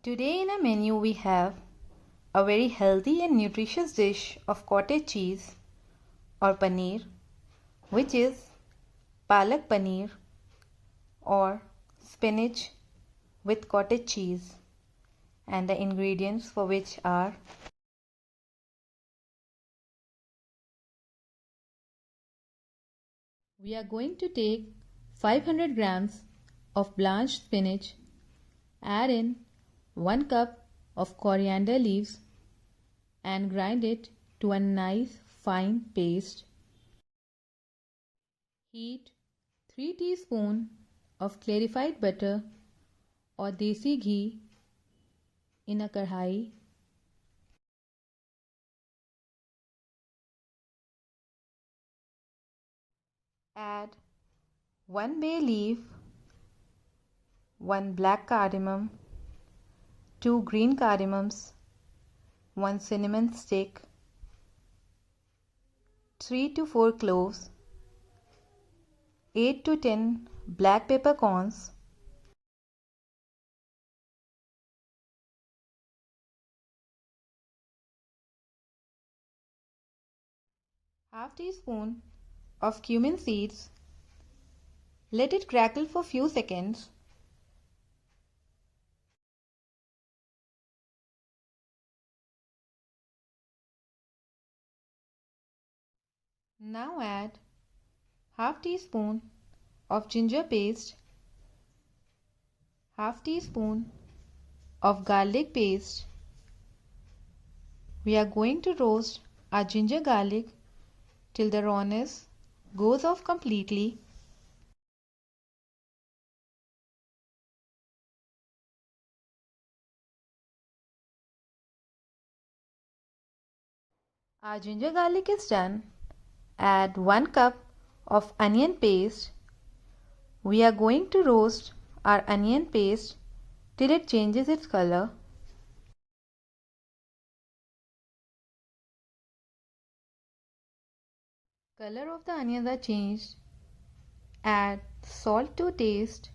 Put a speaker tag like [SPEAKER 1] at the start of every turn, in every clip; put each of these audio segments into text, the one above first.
[SPEAKER 1] Today in our menu we have a very healthy and nutritious dish of cottage cheese or paneer, which is Palak Paneer or spinach with cottage cheese, and the ingredients for which are: we are going to take 500 grams of blanched spinach, add in 1 cup of coriander leaves and grind it to a nice fine paste. Heat 3 teaspoons of clarified butter or desi ghee in a kadhai. Add 1 bay leaf, 1 black cardamom, 2 green cardamoms, 1 cinnamon stick, 3 to 4 cloves, 8 to 10 black peppercorns, half teaspoon of cumin seeds. Let it crackle for few seconds. Now add half teaspoon of ginger paste, half teaspoon of garlic paste. We are going to roast our ginger garlic till the rawness goes off completely. Our ginger garlic is done. Add 1 cup of onion paste. We are going to roast our onion paste till it changes its color. Color of the onions are changed. Add salt to taste.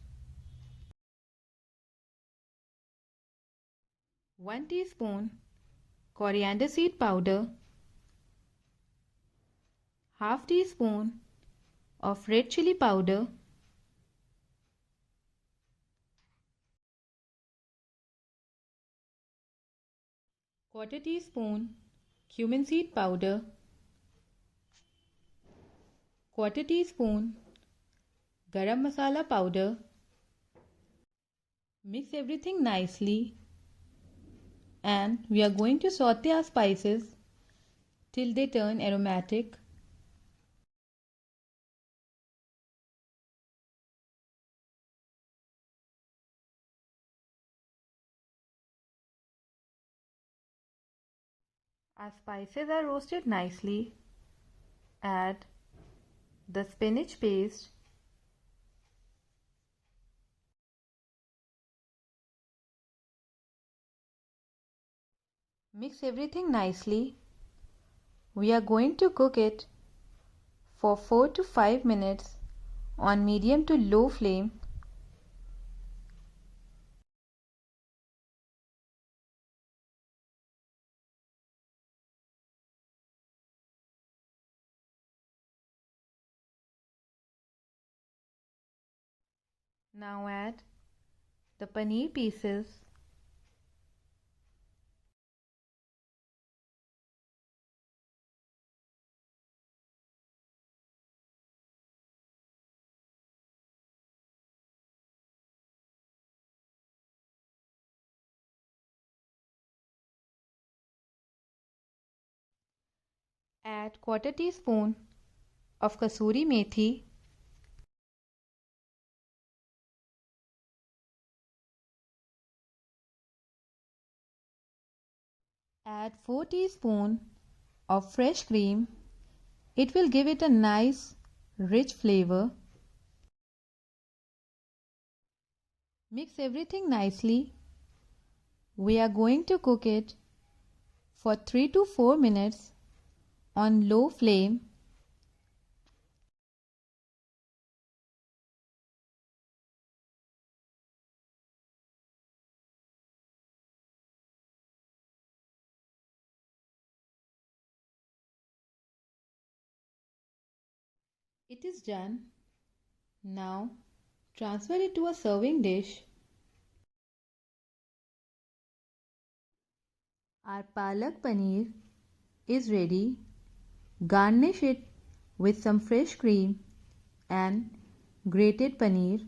[SPEAKER 1] 1 teaspoon coriander seed powder, half teaspoon of red chili powder, quarter teaspoon cumin seed powder, quarter teaspoon garam masala powder. Mix everything nicely and we are going to saute our spices till they turn aromatic. Our spices are roasted nicely. Add the spinach paste, mix everything nicely. We are going to cook it for 4 to 5 minutes on medium to low flame. Now add the paneer pieces, add quarter teaspoon of kasuri methi, add 4 teaspoon of fresh cream. It will give it a nice rich flavor. Mix everything nicely. We are going to cook it for 3 to 4 minutes on low flame. It is done. Now transfer it to a serving dish. Our Palak Paneer is ready. Garnish it with some fresh cream and grated paneer.